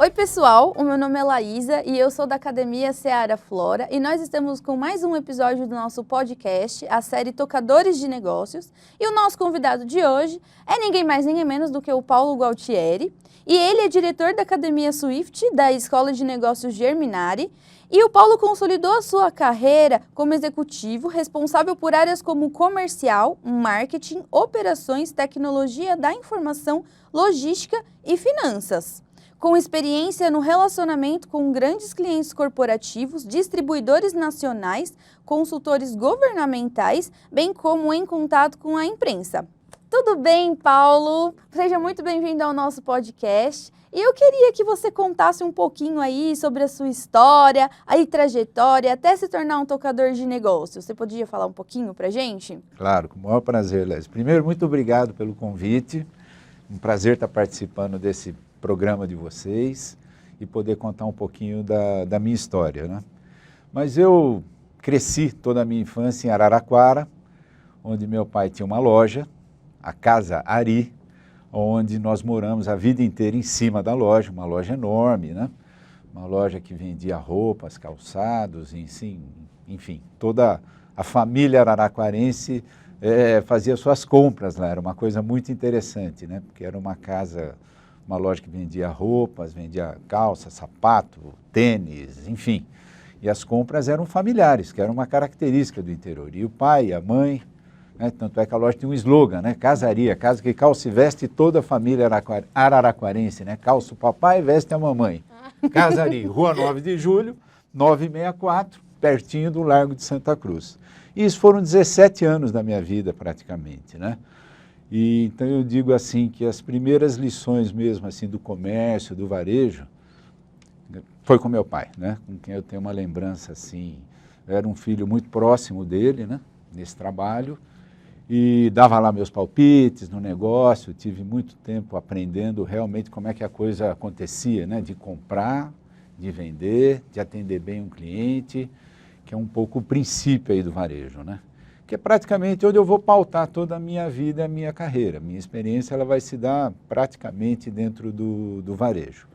Oi pessoal, o meu nome é Laísa e eu sou da Academia Seara Flora e nós estamos com mais um episódio do nosso podcast, a série Tocadores de Negócios, e o nosso convidado de hoje é ninguém mais ninguém menos do que o Paulo Gualtieri, e ele é diretor da Academia Swift da Escola de Negócios Germinari, e o Paulo consolidou a sua carreira como executivo responsável por áreas como comercial, marketing, operações, tecnologia da informação, logística e finanças. Com experiência no relacionamento com grandes clientes corporativos, distribuidores nacionais, consultores governamentais, bem como em contato com a imprensa. Tudo bem, Paulo? Seja muito bem-vindo ao nosso podcast. E eu queria que você contasse um pouquinho aí sobre a sua história, aí trajetória, até se tornar um tocador de negócios. Você podia falar um pouquinho pra gente? Claro, com o maior prazer, Léo. Primeiro, muito obrigado pelo convite. Um prazer estar participando desse programa de vocês e poder contar um pouquinho da minha história, né? Mas eu cresci toda a minha infância em Araraquara, onde meu pai tinha uma loja, a Casa Ari, onde nós moramos a vida inteira em cima da loja, uma loja enorme, né? Uma loja que vendia roupas, calçados, enfim, toda a família araraquarense fazia suas compras lá, era uma coisa muito interessante, né? Porque era uma casa, uma loja que vendia roupas, vendia calça, sapato, tênis, enfim. E as compras eram familiares, que era uma característica do interior. E o pai e a mãe, né? Tanto é que a loja tinha um slogan, né? Casaria, casa que calça e veste toda a família araraquarense, né? Calça o papai e veste a mamãe. Casaria, Rua 9 de Julho, 964, pertinho do Largo de Santa Cruz. E isso foram 17 anos da minha vida, praticamente, né? E, então eu digo assim que as primeiras lições mesmo assim do comércio, do varejo, foi com meu pai, né? Com quem eu tenho uma lembrança assim, eu era um filho muito próximo dele, né? Nesse trabalho, e dava lá meus palpites no negócio, tive muito tempo aprendendo realmente como é que a coisa acontecia, né? De comprar, de vender, de atender bem um cliente, que é um pouco o princípio aí do varejo, né? Que é praticamente onde eu vou pautar toda a minha vida, a minha carreira. Minha experiência ela vai se dar praticamente dentro do varejo.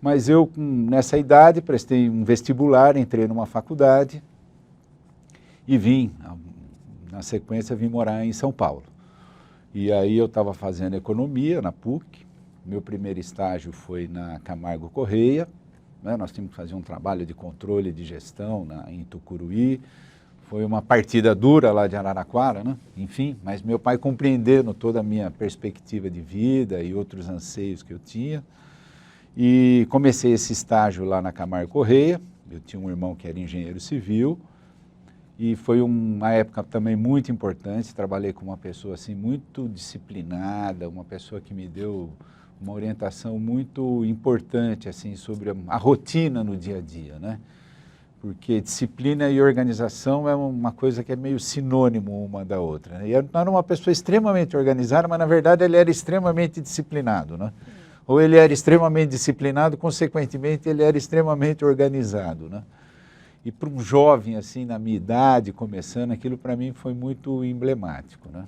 Mas eu, nessa idade, prestei um vestibular, entrei numa faculdade e vim, na sequência, vim morar em São Paulo. E aí eu estava fazendo economia na PUC, meu primeiro estágio foi na Camargo Correia, né? Nós tínhamos que fazer um trabalho de controle de gestão em Tucuruí. Foi uma partida dura lá de Araraquara, né? Enfim, mas meu pai compreendendo toda a minha perspectiva de vida e outros anseios que eu tinha. E comecei esse estágio lá na Camargo Correia, eu tinha um irmão que era engenheiro civil, e foi uma época também muito importante, trabalhei com uma pessoa assim muito disciplinada, uma pessoa que me deu uma orientação muito importante assim sobre a rotina no dia a dia, né? Porque disciplina e organização é uma coisa que é meio sinônimo uma da outra, né? E eu era uma pessoa extremamente organizada, mas na verdade ele era extremamente disciplinado, né? Ou ele era extremamente disciplinado, consequentemente ele era extremamente organizado, né? E para um jovem assim, na minha idade, começando, aquilo para mim foi muito emblemático, né?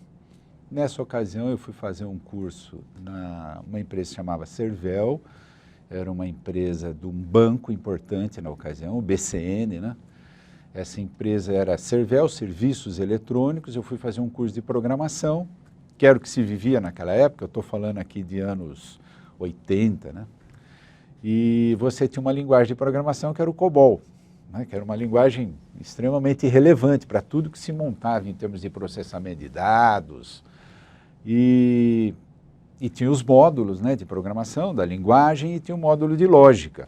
Nessa ocasião eu fui fazer um curso numa empresa que se chamava Servel, era uma empresa de um banco importante na ocasião, o BCN, né? Essa empresa era Servel, Serviços Eletrônicos, eu fui fazer um curso de programação, que era o que se vivia naquela época, eu estou falando aqui de anos 80, né? E você tinha uma linguagem de programação que era o COBOL, né? Que era uma linguagem extremamente relevante para tudo que se montava em termos de processamento de dados, e tinha os módulos, né, de programação, da linguagem, e tinha o módulo de lógica.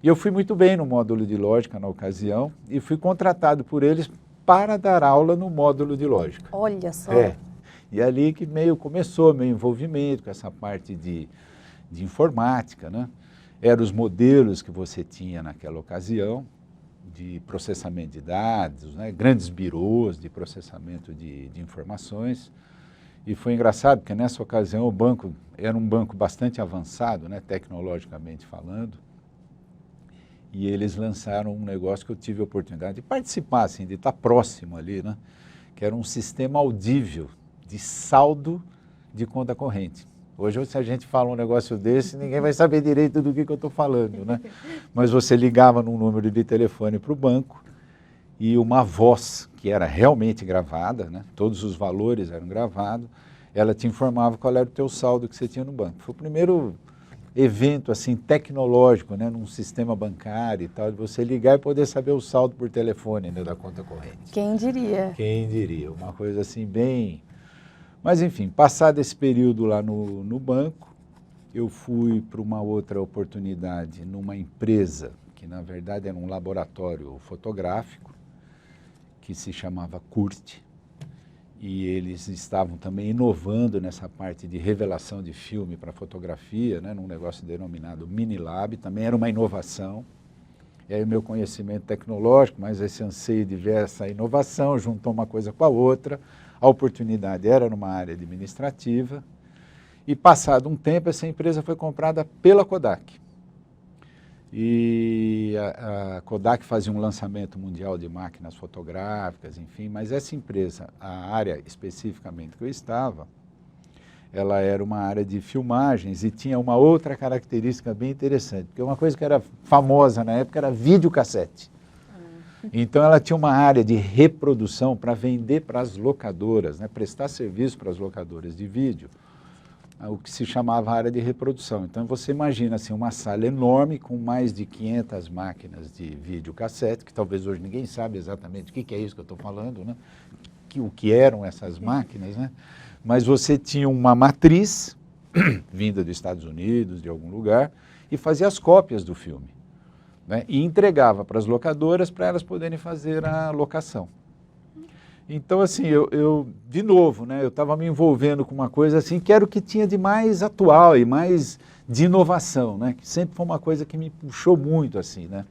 E eu fui muito bem no módulo de lógica na ocasião, e fui contratado por eles para dar aula no módulo de lógica. Olha só! E ali que começou meu envolvimento com essa parte de informática, né? Eram os modelos que você tinha naquela ocasião, de processamento de dados, né? Grandes birôs de processamento de informações. E foi engraçado, porque nessa ocasião o banco era um banco bastante avançado, né, tecnologicamente falando, e eles lançaram um negócio que eu tive a oportunidade de participar, assim, de estar próximo ali, né, que era um sistema audível de saldo de conta corrente. Hoje, se a gente fala um negócio desse, ninguém vai saber direito do que eu estou falando, né? Mas você ligava num número de telefone para o banco e uma voz, que era realmente gravada, né? Todos os valores eram gravados, ela te informava qual era o teu saldo que você tinha no banco. Foi o primeiro evento assim tecnológico, né, num sistema bancário e tal, de você ligar e poder saber o saldo por telefone, né, da conta corrente. Quem diria? Quem diria? Uma coisa assim bem... Mas enfim, passado esse período lá no banco, eu fui para uma outra oportunidade numa empresa que na verdade era um laboratório fotográfico que se chamava CURT. E eles estavam também inovando nessa parte de revelação de filme para fotografia, né, num negócio denominado Minilab, também era uma inovação. E aí o meu conhecimento tecnológico, mas esse anseio de ver essa inovação, juntou uma coisa com a outra. A oportunidade era numa área administrativa. E passado um tempo, essa empresa foi comprada pela Kodak. E a Kodak fazia um lançamento mundial de máquinas fotográficas, enfim, mas essa empresa, a área especificamente que eu estava, ela era uma área de filmagens e tinha uma outra característica bem interessante, porque uma coisa que era famosa na época era videocassete. Então ela tinha uma área de reprodução para vender para as locadoras, né, prestar serviço para as locadoras de vídeo, o que se chamava área de reprodução. Então você imagina assim, uma sala enorme com mais de 500 máquinas de videocassete, que talvez hoje ninguém sabe exatamente o que é isso que eu estou falando, né? O que eram essas máquinas, né? Mas você tinha uma matriz vinda dos Estados Unidos, de algum lugar, e fazia as cópias do filme, né? E entregava para as locadoras para elas poderem fazer a locação. Então, assim, de novo, né, eu estava me envolvendo com uma coisa assim, que era o que tinha de mais atual e mais de inovação, né, que sempre foi uma coisa que me puxou muito, assim, né.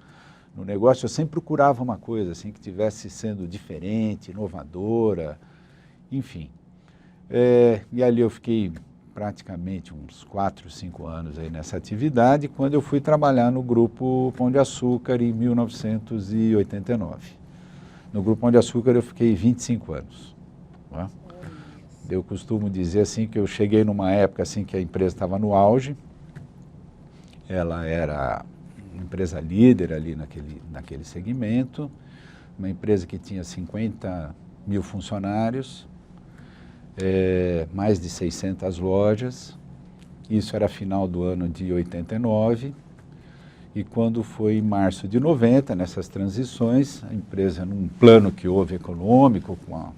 No negócio eu sempre procurava uma coisa, assim, que estivesse sendo diferente, inovadora, enfim. E ali eu fiquei praticamente uns 4, 5 anos aí nessa atividade, quando eu fui trabalhar no Grupo Pão de Açúcar em 1989. No Grupo Pão de Açúcar eu fiquei 25 anos. Né? Eu costumo dizer assim que eu cheguei numa época assim que a empresa estava no auge. Ela era uma empresa líder ali naquele segmento, uma empresa que tinha 50 mil funcionários, mais de 600 lojas. Isso era final do ano de 89. E quando foi em março de 90, nessas transições, a empresa, num plano que houve econômico, com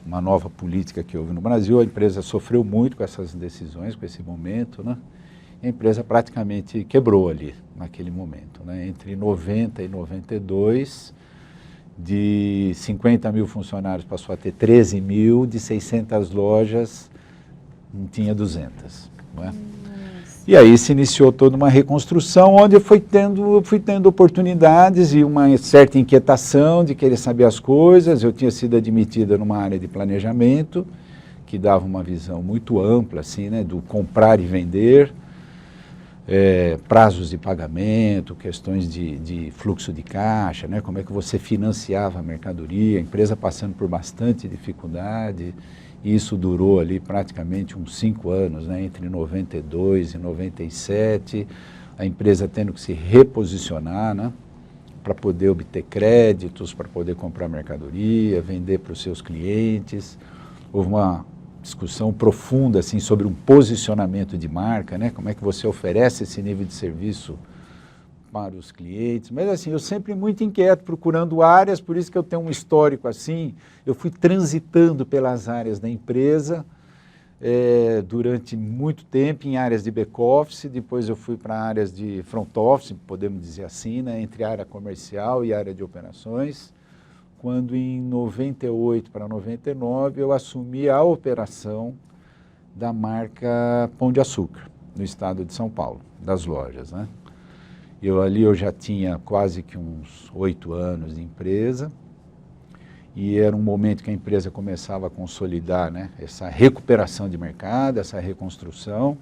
uma nova política que houve no Brasil, a empresa sofreu muito com essas decisões, com esse momento, né? E a empresa praticamente quebrou ali, naquele momento, né? Entre 90 e 92, de 50 mil funcionários passou a ter 13 mil, de 600 lojas, não tinha 200, não é? E aí se iniciou toda uma reconstrução, onde eu fui tendo oportunidades e uma certa inquietação de querer saber as coisas. Eu tinha sido admitida numa área de planejamento, que dava uma visão muito ampla, assim, né, do comprar e vender, prazos de pagamento, questões de fluxo de caixa, né, como é que você financiava a mercadoria, a empresa passando por bastante dificuldade. E isso durou ali praticamente uns 5 anos, né, entre 92 e 97, a empresa tendo que se reposicionar, né, para poder obter créditos, para poder comprar mercadoria, vender para os seus clientes. Houve uma discussão profunda assim, sobre um posicionamento de marca, né, como é que você oferece esse nível de serviço para os clientes, mas assim, eu sempre muito inquieto, procurando áreas, por isso que eu tenho um histórico assim, eu fui transitando pelas áreas da empresa durante muito tempo, em áreas de back-office, depois eu fui para áreas de front-office, podemos dizer assim, né, entre área comercial e área de operações, quando em 98 para 99 eu assumi a operação da marca Pão de Açúcar, no estado de São Paulo, das lojas, né. Ali eu já tinha quase que uns 8 anos de empresa e era um momento que a empresa começava a consolidar, né, essa recuperação de mercado, essa reconstrução.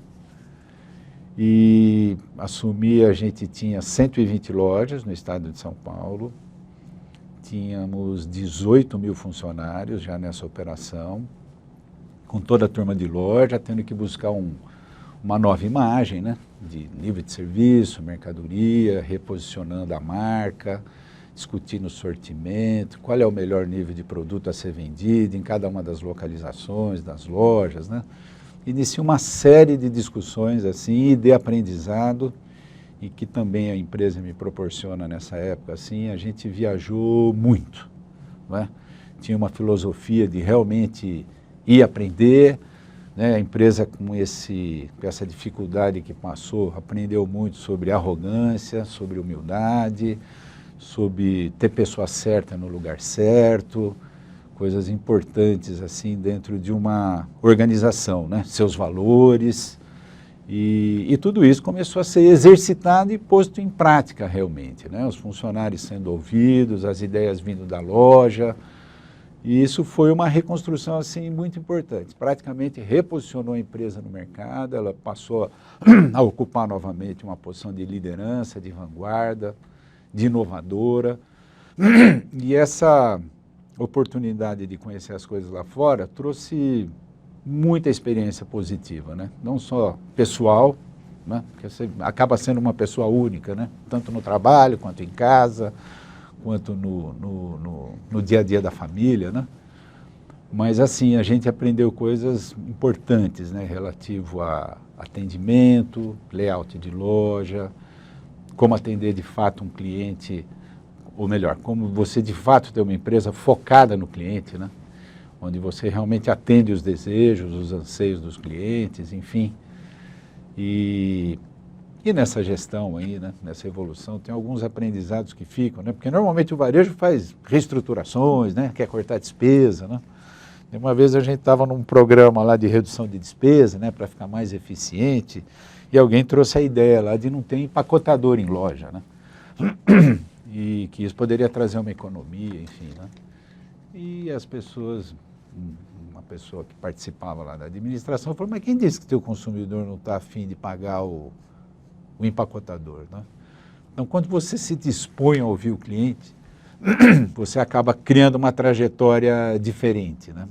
E assumi, a gente tinha 120 lojas no estado de São Paulo, tínhamos 18 mil funcionários já nessa operação, com toda a turma de loja, tendo que buscar uma nova imagem, né? De nível de serviço, mercadoria, reposicionando a marca, discutindo o sortimento, qual é o melhor nível de produto a ser vendido em cada uma das localizações, das lojas, né? Inicia uma série de discussões assim e de aprendizado, e que também a empresa me proporciona nessa época assim. A gente viajou muito, não é? Tinha uma filosofia de realmente ir aprender, né? A empresa com essa dificuldade que passou, aprendeu muito sobre arrogância, sobre humildade, sobre ter pessoa certa no lugar certo, coisas importantes assim dentro de uma organização, né? Seus valores, e tudo isso começou a ser exercitado e posto em prática realmente, né? Os funcionários sendo ouvidos, as ideias vindo da loja, e isso foi uma reconstrução assim muito importante. Praticamente reposicionou a empresa no mercado, ela passou a ocupar novamente uma posição de liderança, de vanguarda, de inovadora, e essa oportunidade de conhecer as coisas lá fora trouxe muita experiência positiva, né? Não só pessoal, né? Porque você acaba sendo uma pessoa única, né? Tanto no trabalho, quanto em casa, quanto no dia a dia da família, né? Mas assim, a gente aprendeu coisas importantes, né? Relativo a atendimento, layout de loja, como atender de fato um cliente, ou melhor, como você de fato ter uma empresa focada no cliente, né? Onde você realmente atende os desejos, os anseios dos clientes, enfim. E nessa gestão aí, né? Nessa evolução, tem alguns aprendizados que ficam, né? Porque normalmente o varejo faz reestruturações, né? Quer cortar despesa, né? Uma vez a gente estava num programa lá de redução de despesa, né? Para ficar mais eficiente, e alguém trouxe a ideia lá de não ter empacotador em loja, né? E que isso poderia trazer uma economia, enfim, né? E as pessoas, uma pessoa que participava lá da administração falou: mas quem disse que o teu consumidor não está afim de pagar o empacotador, né? Então, quando você se dispõe a ouvir o cliente, você acaba criando uma trajetória diferente, né?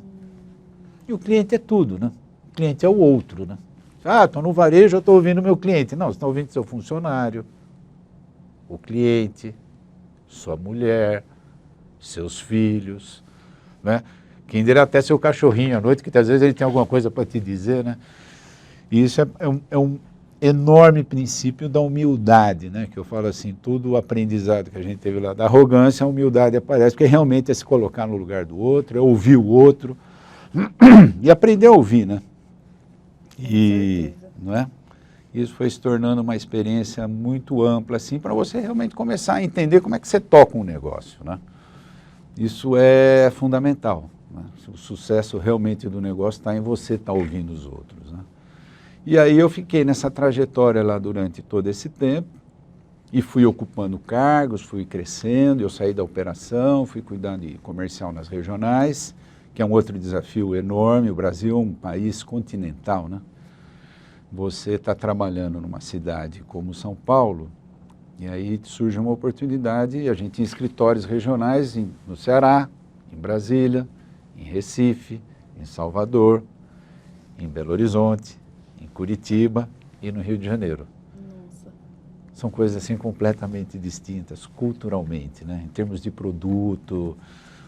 E o cliente é tudo, né? O cliente é o outro, né? Ah, estou no varejo, eu estou ouvindo o meu cliente. Não, você está ouvindo seu funcionário, o cliente, sua mulher, seus filhos, né? Quem dirá até seu cachorrinho à noite, que às vezes ele tem alguma coisa para te dizer, né? E isso é um enorme princípio da humildade, né? Que eu falo assim, todo o aprendizado que a gente teve lá da arrogância, a humildade aparece, porque realmente é se colocar no lugar do outro, é ouvir o outro e aprender a ouvir, né? E, não é? Isso foi se tornando uma experiência muito ampla, assim, para você realmente começar a entender como é que você toca um negócio, né? Isso é fundamental, né? O sucesso realmente do negócio está em você estar ouvindo os outros, né? E aí eu fiquei nessa trajetória lá durante todo esse tempo e fui ocupando cargos, fui crescendo, eu saí da operação, fui cuidando de comercial nas regionais, que é um outro desafio enorme. O Brasil é um país continental, né? Você está trabalhando numa cidade como São Paulo, e aí surge uma oportunidade, e a gente tem escritórios regionais no Ceará, em Brasília, em Recife, em Salvador, em Belo Horizonte, em Curitiba e no Rio de Janeiro. Nossa. São coisas assim completamente distintas, culturalmente, né? Em termos de produto,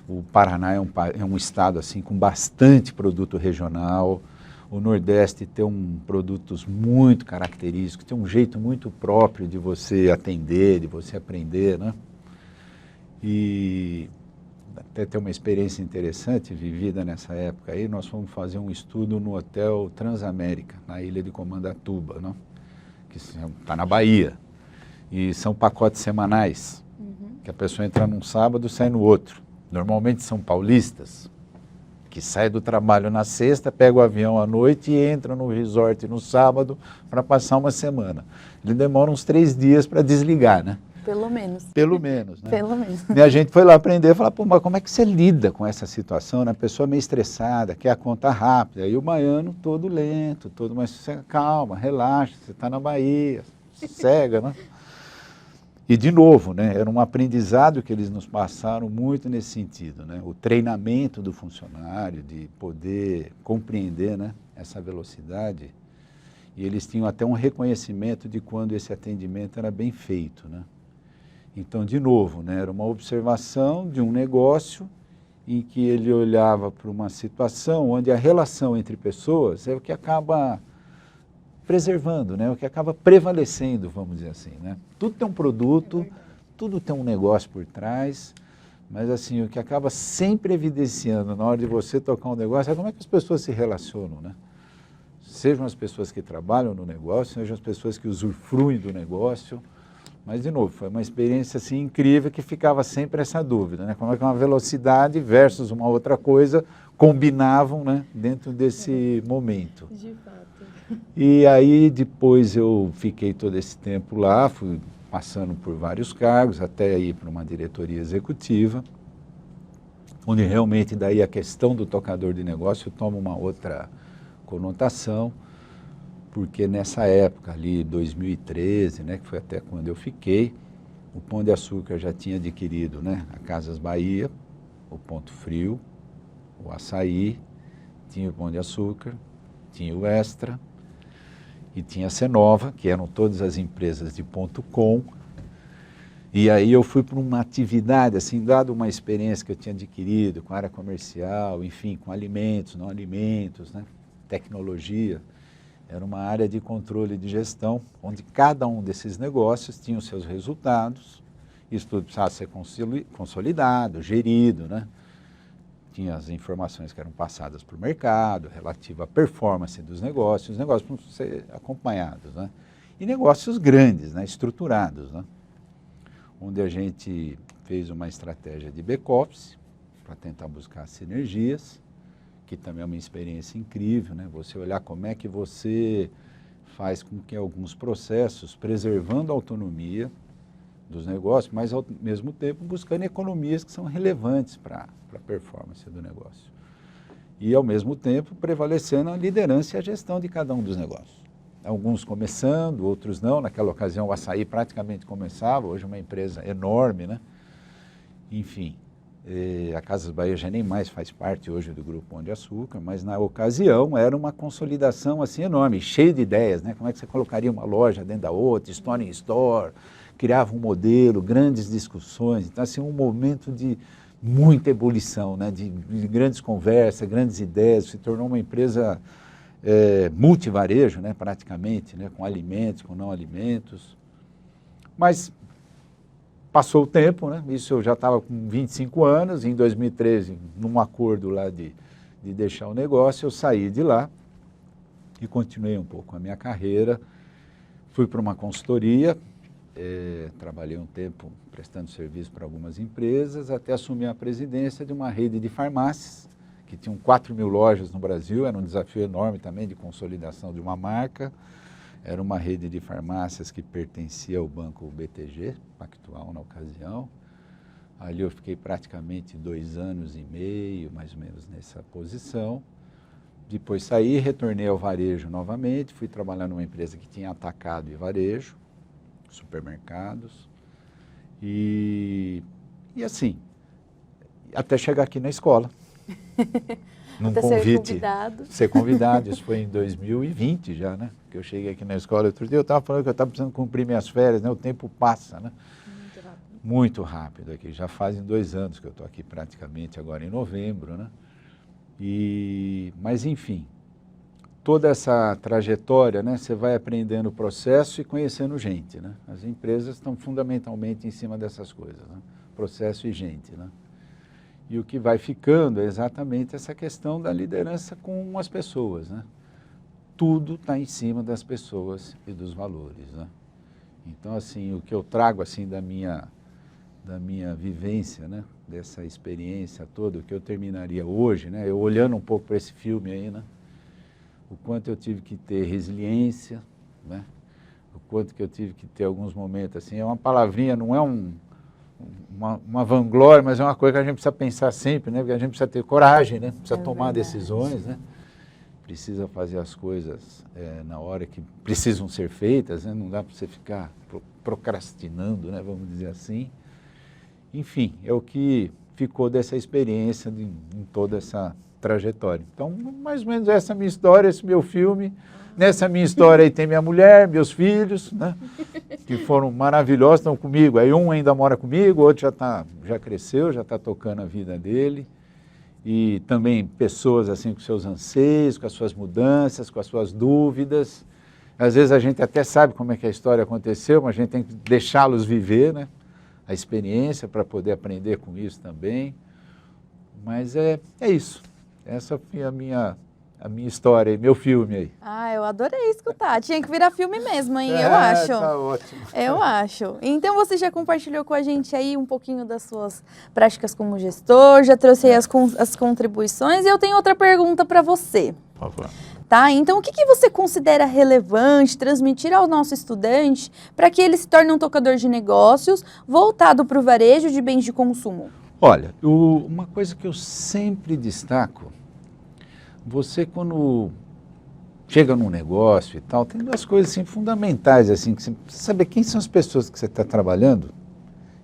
o Paraná é um estado assim com bastante produto regional. O Nordeste tem produtos muito característicos, tem um jeito muito próprio de você atender, de você aprender, né? E até tem uma experiência interessante vivida nessa época aí, nós fomos fazer um estudo no Hotel Transamérica, na ilha de Comandatuba, né? Que está na Bahia. E são pacotes semanais, que a pessoa entra num sábado e sai no outro. Normalmente são paulistas, que sai do trabalho na sexta, pega o avião à noite e entra no resort no sábado para passar uma semana. Ele demora uns 3 dias para desligar, né? Pelo menos. Pelo menos, né? Pelo menos. E a gente foi lá aprender e falar: pô, mas como é que você lida com essa situação, né? A pessoa meio estressada, quer a conta rápida, e o baiano todo lento, mas calma, relaxa, você está na Bahia, sossega, né? E, de novo, né, era um aprendizado que eles nos passaram muito nesse sentido, né, o treinamento do funcionário, de poder compreender, né, essa velocidade. E eles tinham até um reconhecimento de quando esse atendimento era bem feito, né. Então, de novo, né, era uma observação de um negócio em que ele olhava para uma situação onde a relação entre pessoas é o que acaba preservando, né, o que acaba prevalecendo, vamos dizer assim, né. Tudo tem um produto, tudo tem um negócio por trás, mas assim, o que acaba sempre evidenciando na hora de você tocar um negócio é como é que as pessoas se relacionam, né. Sejam as pessoas que trabalham no negócio, sejam as pessoas que usufruem do negócio. Mas, de novo, foi uma experiência assim, incrível que ficava sempre essa dúvida, né? Como é que uma velocidade versus uma outra coisa combinavam, né, dentro desse momento. De fato. E aí depois eu fiquei todo esse tempo lá, fui passando por vários cargos, até ir para uma diretoria executiva, onde realmente daí a questão do tocador de negócio toma uma outra conotação, porque nessa época ali, 2013, né, que foi até quando eu fiquei, o Pão de Açúcar já tinha adquirido, né, a Casas Bahia, o Ponto Frio, o Açaí, tinha o Pão de Açúcar, tinha o Extra e tinha a Cenova, que eram todas as empresas de ponto com. E aí eu fui para uma atividade, assim, dado uma experiência que eu tinha adquirido com a área comercial, enfim, com alimentos, não alimentos, né, tecnologia. Era uma área de controle de gestão, onde cada um desses negócios tinha os seus resultados, isso tudo precisava ser consolidado, gerido, né? Tinha as informações que eram passadas para o mercado, relativa à performance dos negócios, os negócios precisam ser acompanhados, né? E negócios grandes, né? Estruturados, né? Onde a gente fez uma estratégia de back-office para tentar buscar sinergias, que também é uma experiência incrível, né? Você olhar como é que você faz com que alguns processos, preservando a autonomia dos negócios, mas ao mesmo tempo buscando economias que são relevantes para a performance do negócio. E ao mesmo tempo prevalecendo a liderança e a gestão de cada um dos negócios. Alguns começando, outros não. Naquela ocasião o Açaí praticamente começava, hoje é uma empresa enorme, né? Enfim. A Casas Bahia já nem mais faz parte hoje do Grupo Pão de Açúcar, mas na ocasião era uma consolidação assim enorme, cheia de ideias, né? Como é que você colocaria uma loja dentro da outra, store em store, criava um modelo, grandes discussões. Então, assim, um momento de muita ebulição, né? De grandes conversas, grandes ideias, se tornou uma empresa multivarejo, né? Praticamente, né? Com alimentos, com não alimentos. Mas passou o tempo, né? Isso eu já estava com 25 anos, em 2013, num acordo lá de deixar o negócio, eu saí de lá e continuei um pouco a minha carreira. Fui para uma consultoria, trabalhei um tempo prestando serviço para algumas empresas, até assumir a presidência de uma rede de farmácias, que tinham 4.000 lojas no Brasil, era um desafio enorme também de consolidação de uma marca. Era uma rede de farmácias que pertencia ao Banco BTG, Pactual na ocasião. Ali eu fiquei praticamente 2 anos e meio, mais ou menos, nessa posição. Depois saí, retornei ao varejo novamente, fui trabalhar numa empresa que tinha atacado e varejo, supermercados. E assim, até chegar aqui na escola. Num convite, ser convidado, isso foi em 2020 já, né? Que eu cheguei aqui na escola outro dia, eu estava falando que eu estava precisando cumprir minhas férias, né? O tempo passa, né? Muito rápido. Muito rápido aqui, já fazem 2 anos que eu estou aqui praticamente, agora em novembro, né? Mas enfim, toda essa trajetória, né? Você vai aprendendo o processo e conhecendo gente, né? As empresas estão fundamentalmente em cima dessas coisas, né? Processo e gente, né? E o que vai ficando é exatamente essa questão da liderança com as pessoas, né? Tudo está em cima das pessoas e dos valores, né? Então, assim, o que eu trago, assim, da minha vivência, né? Dessa experiência toda, o que eu terminaria hoje, né? Eu olhando um pouco para esse filme aí, né? O quanto eu tive que ter resiliência, né? O quanto que eu tive que ter alguns momentos, assim, é uma palavrinha, não é uma vanglória, mas é uma coisa que a gente precisa pensar sempre, né? Porque a gente precisa ter coragem, né? Precisa tomar decisões, né? precisa fazer as coisas na hora que precisam ser feitas, né? Não dá para você ficar procrastinando, né? Vamos dizer assim. Enfim, é o que ficou dessa experiência em toda essa trajetória. Então, mais ou menos essa é a minha história, esse meu filme. Nessa minha história aí tem minha mulher, meus filhos, né? Que foram maravilhosos, estão comigo. Aí um ainda mora comigo, o outro já cresceu, já está tocando a vida dele. E também pessoas assim com seus anseios, com as suas mudanças, com as suas dúvidas. Às vezes a gente até sabe como é que a história aconteceu, mas a gente tem que deixá-los viver, né? A experiência para poder aprender com isso também. Mas é isso. Essa foi a minha história, meu filme aí. Ah, eu adorei escutar. Tinha que virar filme mesmo, hein? Eu acho. Tá ótimo. Eu acho. Então você já compartilhou com a gente aí um pouquinho das suas práticas como gestor, já trouxe aí as contribuições e eu tenho outra pergunta para você. Por favor. Tá? Então, o que você considera relevante transmitir ao nosso estudante para que ele se torne um tocador de negócios voltado para o varejo de bens de consumo? Olha, uma coisa que eu sempre destaco, você quando chega num negócio e tal, tem duas coisas assim, fundamentais, assim, que você precisa saber quem são as pessoas que você está trabalhando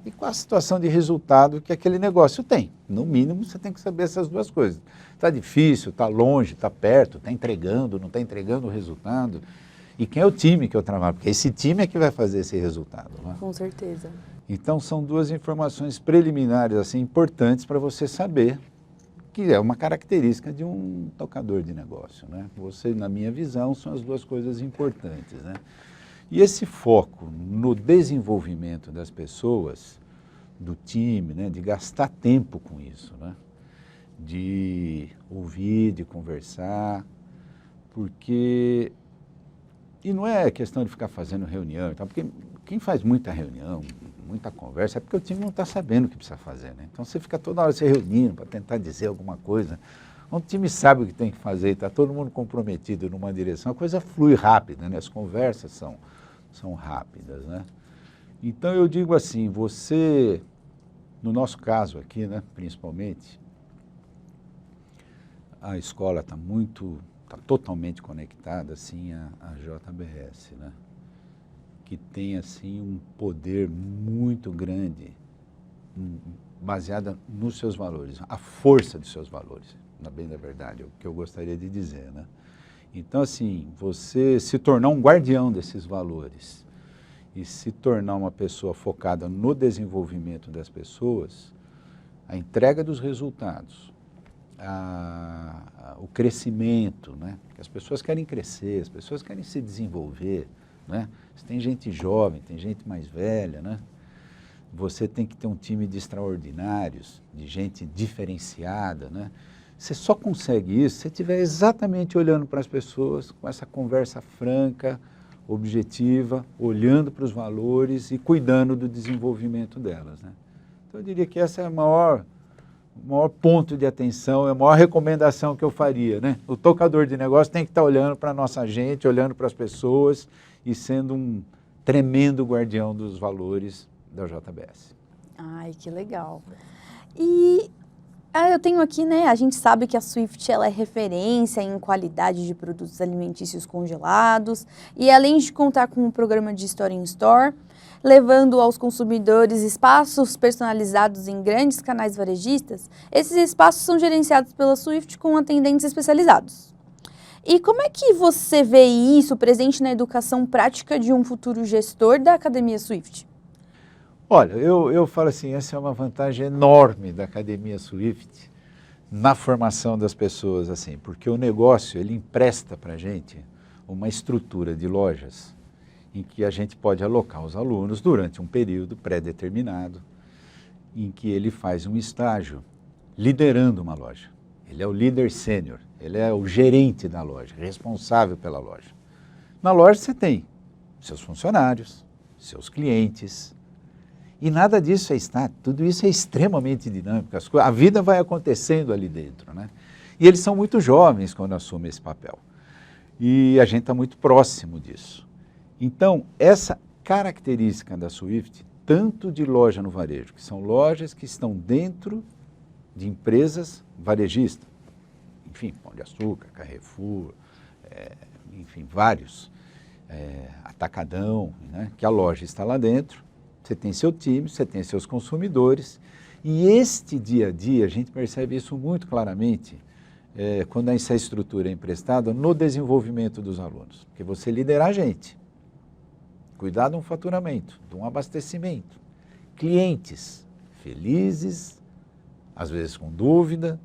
e qual a situação de resultado que aquele negócio tem. No mínimo, você tem que saber essas duas coisas. Está difícil, está longe, está perto, está entregando, não está entregando o resultado. E quem é o time que eu trabalho? Porque esse time é que vai fazer esse resultado. Né? Com certeza. Então, são duas informações preliminares assim, importantes para você saber que é uma característica de um tocador de negócio. Né? Você, na minha visão, são as duas coisas importantes. Né? E esse foco no desenvolvimento das pessoas, do time, né, de gastar tempo com isso, né, de ouvir, de conversar, porque... E não é questão de ficar fazendo reunião, então, porque quem faz muita reunião, muita conversa, é porque o time não está sabendo o que precisa fazer. Né? Então você fica toda hora se reunindo para tentar dizer alguma coisa. O time sabe o que tem que fazer, está todo mundo comprometido numa direção, a coisa flui rápida, né? As conversas são rápidas, né? Então eu digo assim, você, no nosso caso aqui, né, principalmente, a escola está totalmente conectada assim à JBS, né? Que tem assim um poder muito grande, baseada nos seus valores, a força dos seus valores, na bem da verdade, é o que eu gostaria de dizer, né? Então assim, você se tornar um guardião desses valores e se tornar uma pessoa focada no desenvolvimento das pessoas, a entrega dos resultados, o crescimento, né? Porque as pessoas querem crescer, as pessoas querem se desenvolver, né? Se tem gente jovem, tem gente mais velha, né? Você tem que ter um time de extraordinários, de gente diferenciada, né? Você só consegue isso se você estiver exatamente olhando para as pessoas, com essa conversa franca, objetiva, olhando para os valores e cuidando do desenvolvimento delas, né? Então eu diria que essa é o maior ponto de atenção, é a maior recomendação que eu faria, né? O tocador de negócio tem que estar olhando para a nossa gente, olhando para as pessoas e sendo um tremendo guardião dos valores da JBS. Ai, que legal. E eu tenho aqui, né, a gente sabe que a Swift ela é referência em qualidade de produtos alimentícios congelados e além de contar com um programa de Store in Store, levando aos consumidores espaços personalizados em grandes canais varejistas, esses espaços são gerenciados pela Swift com atendentes especializados. E como é que você vê isso presente na educação prática de um futuro gestor da Academia Swift? Olha, eu falo assim, essa é uma vantagem enorme da Academia Swift na formação das pessoas, assim, porque o negócio, ele empresta para a gente uma estrutura de lojas em que a gente pode alocar os alunos durante um período pré-determinado, em que ele faz um estágio liderando uma loja. Ele é o líder sênior, ele é o gerente da loja, responsável pela loja. Na loja você tem seus funcionários, seus clientes, e nada disso é estático, tudo isso é extremamente dinâmico, a vida vai acontecendo ali dentro, né? E eles são muito jovens quando assumem esse papel, e a gente está muito próximo disso. Então, essa característica da Swift, tanto de loja no varejo, que são lojas que estão dentro de empresas varejistas, enfim, Pão de Açúcar, Carrefour, enfim, vários, Atacadão, né, que a loja está lá dentro, você tem seu time, você tem seus consumidores, e este dia a dia, a gente percebe isso muito claramente quando essa estrutura é emprestada no desenvolvimento dos alunos, porque você lidera a gente, cuidar de um faturamento, de um abastecimento, clientes felizes, às vezes com dúvida,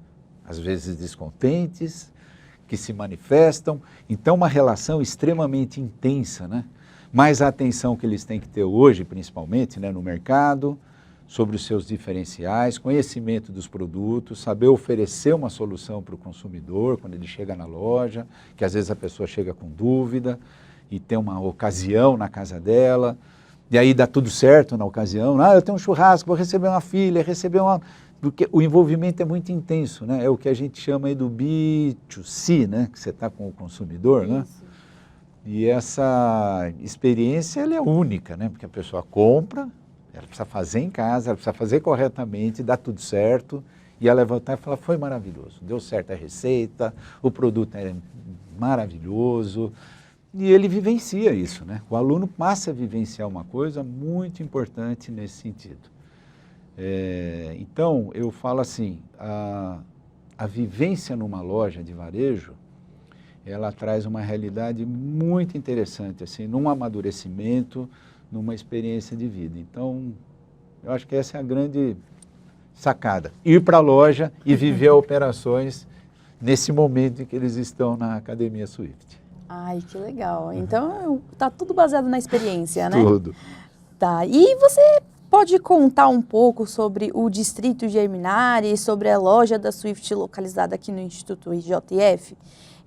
às vezes descontentes, que se manifestam. Então, uma relação extremamente intensa, né? Mais a atenção que eles têm que ter hoje, principalmente, né, no mercado, sobre os seus diferenciais, conhecimento dos produtos, saber oferecer uma solução para o consumidor quando ele chega na loja, que às vezes a pessoa chega com dúvida e tem uma ocasião na casa dela, e aí dá tudo certo na ocasião. Eu tenho um churrasco, vou receber uma filha, receber uma... Porque o envolvimento é muito intenso, né? É o que a gente chama aí do B2C, né? Que você está com o consumidor, né? E essa experiência, ela é única, né? Porque a pessoa compra, ela precisa fazer em casa, ela precisa fazer corretamente, dá tudo certo, e ela vai voltar e falar, foi maravilhoso, deu certo a receita, o produto é maravilhoso, e ele vivencia isso, né? O aluno passa a vivenciar uma coisa muito importante nesse sentido. Então, eu falo assim, a vivência numa loja de varejo, ela traz uma realidade muito interessante, assim, num amadurecimento, numa experiência de vida. Então, eu acho que essa é a grande sacada. Ir para a loja e viver operações nesse momento em que eles estão na Academia Swift. Ai, que legal. Então, tá tudo baseado na experiência, né? Tudo. Tá. E você pode contar um pouco sobre o Distrito Germinari, sobre a loja da Swift localizada aqui no Instituto IJF,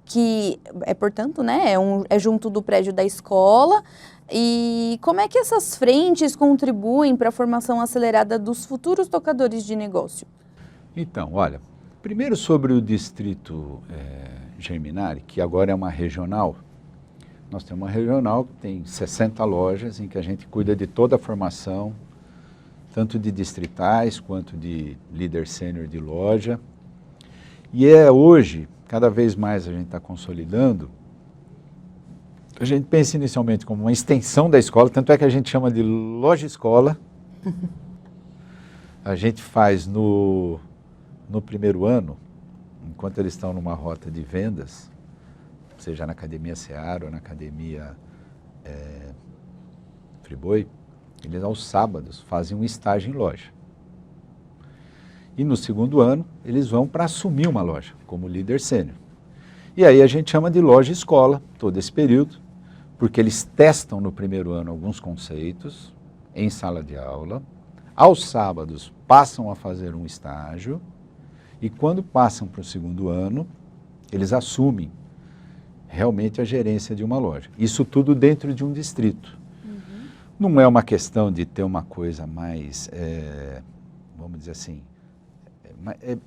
que é, portanto, né, é junto do prédio da escola, e como é que essas frentes contribuem para a formação acelerada dos futuros tocadores de negócio? Então, olha, primeiro sobre o Distrito Germinari, que agora é uma regional. Nós temos uma regional que tem 60 lojas em que a gente cuida de toda a formação, tanto de distritais quanto de líder sênior de loja. E hoje, cada vez mais a gente está consolidando, a gente pensa inicialmente como uma extensão da escola, tanto é que a gente chama de loja-escola. A gente faz no primeiro ano, enquanto eles estão numa rota de vendas, seja na Academia Seara ou na Academia Friboi, eles aos sábados fazem um estágio em loja. E no segundo ano, eles vão para assumir uma loja, como líder sênior. E aí a gente chama de loja-escola, todo esse período, porque eles testam no primeiro ano alguns conceitos em sala de aula, aos sábados passam a fazer um estágio, e quando passam para o segundo ano, eles assumem realmente a gerência de uma loja. Isso tudo dentro de um distrito. Não é uma questão de ter uma coisa mais, vamos dizer assim,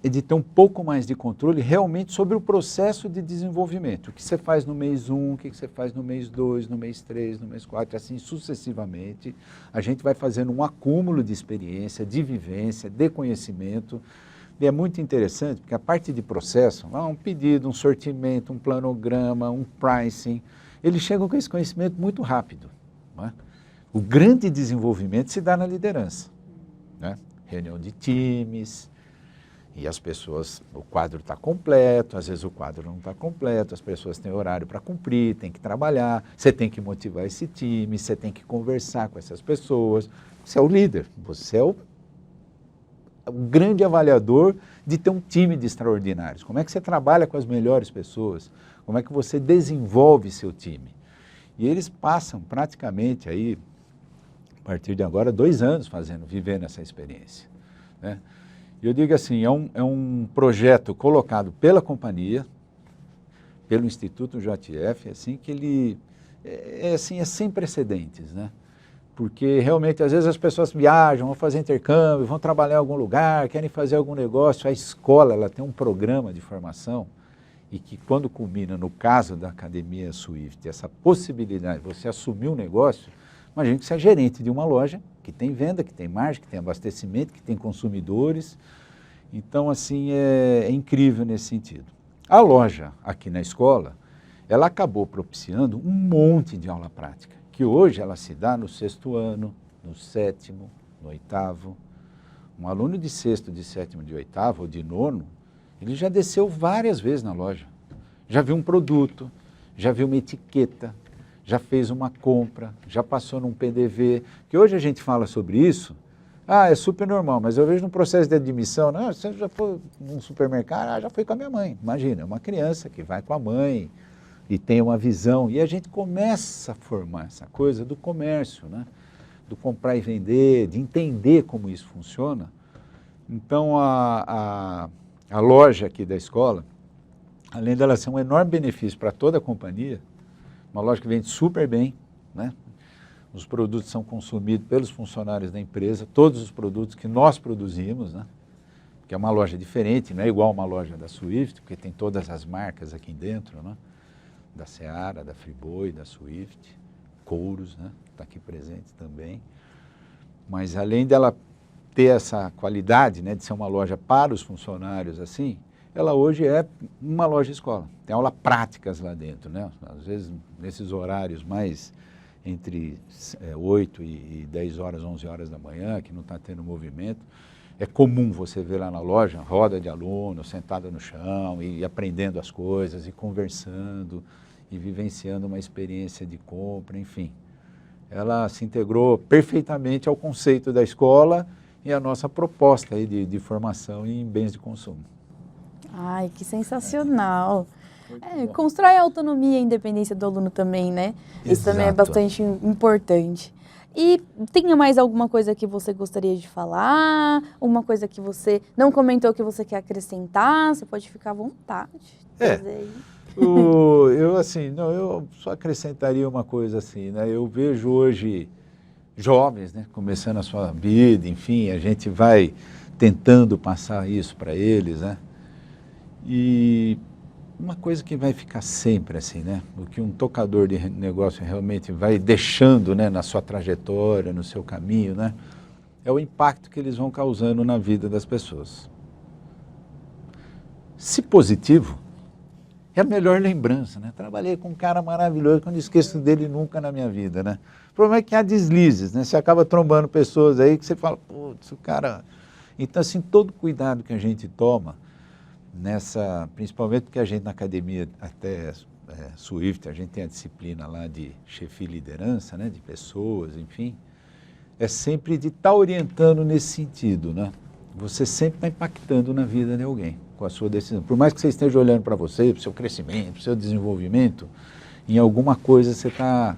de ter um pouco mais de controle realmente sobre o processo de desenvolvimento. O que você faz no mês 1, o que você faz no mês 2, no mês 3, no mês 4, assim sucessivamente. A gente vai fazendo um acúmulo de experiência, de vivência, de conhecimento. E é muito interessante, porque a parte de processo, um pedido, um sortimento, um planograma, um pricing, eles chegam com esse conhecimento muito rápido, não é? O grande desenvolvimento se dá na liderança, né? Reunião de times, e as pessoas, o quadro está completo, às vezes o quadro não está completo, as pessoas têm horário para cumprir, têm que trabalhar, você tem que motivar esse time, você tem que conversar com essas pessoas, você é o líder, você é o grande avaliador de ter um time de extraordinários. Como é que você trabalha com as melhores pessoas? Como é que você desenvolve seu time? E eles passam praticamente aí, a partir de agora, 2 anos vivendo essa experiência, né? Eu digo assim, é um projeto colocado pela companhia, pelo Instituto JF, assim, que ele é sem precedentes, né? Porque realmente, às vezes as pessoas viajam, vão fazer intercâmbio, vão trabalhar em algum lugar, querem fazer algum negócio. A escola, ela tem um programa de formação e que quando culmina, no caso da Academia Swift, essa possibilidade de você assumir um negócio, imagina que você é gerente de uma loja que tem venda, que tem margem, que tem abastecimento, que tem consumidores. Então, assim, é incrível nesse sentido. A loja aqui na escola, ela acabou propiciando um monte de aula prática, que hoje ela se dá no 6º ano, no 7º, no 8º. Um aluno de 6º, de 7º, de 8º ou de 9º, ele já desceu várias vezes na loja. Já viu um produto, já viu uma etiqueta, já fez uma compra, já passou num PDV, que hoje a gente fala sobre isso, é super normal, mas eu vejo no processo de admissão, não, você já foi num supermercado, já foi com a minha mãe. Imagina, é uma criança que vai com a mãe e tem uma visão, e a gente começa a formar essa coisa do comércio, né? Do comprar e vender, de entender como isso funciona. Então, a loja aqui da escola, além dela ser um enorme benefício para toda a companhia, uma loja que vende super bem, né? Os produtos são consumidos pelos funcionários da empresa, todos os produtos que nós produzimos, né? Que é uma loja diferente, não é igual uma loja da Swift, porque tem todas as marcas aqui dentro, né? Da Seara, da Friboi, da Swift, Couros, né? Está aqui presente também. Mas além dela ter essa qualidade, né, de ser uma loja para os funcionários assim, ela hoje é uma loja escola. Tem aula práticas lá dentro, né? Às vezes nesses horários mais entre 8 e 10 horas, 11 horas da manhã, que não está tendo movimento, é comum você ver lá na loja roda de alunos, sentada no chão e aprendendo as coisas e conversando e vivenciando uma experiência de compra, enfim. Ela se integrou perfeitamente ao conceito da escola e à nossa proposta aí de formação em bens de consumo. Ai, que sensacional. Constrói a autonomia e a independência do aluno também, né? Exato. Isso também é bastante importante. E tem mais alguma coisa que você gostaria de falar? Uma coisa que você não comentou que você quer acrescentar? Você pode ficar à vontade. Eu só acrescentaria uma coisa assim, né? Eu vejo hoje jovens, né, começando a sua vida, enfim, a gente vai tentando passar isso para eles, né? E uma coisa que vai ficar sempre assim, né? O que um tocador de negócio realmente vai deixando, né, na sua trajetória, no seu caminho, né? É o impacto que eles vão causando na vida das pessoas. Se positivo, é a melhor lembrança, né? Trabalhei com um cara maravilhoso, que eu não esqueço dele nunca na minha vida, né? O problema é que há deslizes, né? Você acaba trombando pessoas aí que você fala, putz, o cara... Então, assim, todo cuidado que a gente toma, principalmente porque a gente na academia, até Swift, a gente tem a disciplina lá de chefia e liderança, né? De pessoas, enfim, é sempre de estar orientando nesse sentido, né? Você sempre está impactando na vida de alguém com a sua decisão. Por mais que você esteja olhando para você, para o seu crescimento, para o seu desenvolvimento, em alguma coisa você está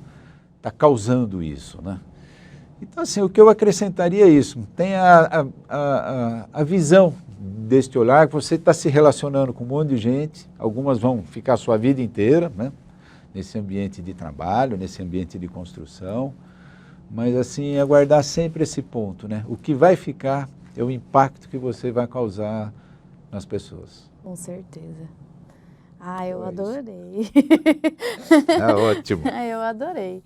causando isso, né? Então, assim, o que eu acrescentaria é isso. Tem a visão deste olhar, que você está se relacionando com um monte de gente, algumas vão ficar a sua vida inteira, né? Nesse ambiente de trabalho, nesse ambiente de construção, mas, assim, aguardar sempre esse ponto, né? O que vai ficar é o impacto que você vai causar nas pessoas. Com certeza. Eu adorei. Ótimo. Eu adorei.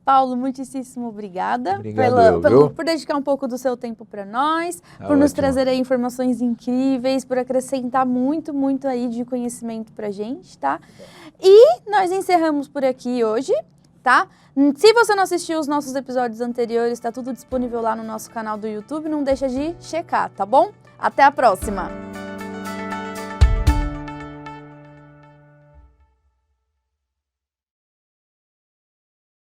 Paulo, muitíssimo obrigada por dedicar um pouco do seu tempo para nós, por nos trazer aí informações incríveis, por acrescentar muito, muito aí de conhecimento para a gente, tá? E nós encerramos por aqui hoje, tá? Se você não assistiu os nossos episódios anteriores, está tudo disponível lá no nosso canal do YouTube, não deixa de checar, tá bom? Até a próxima!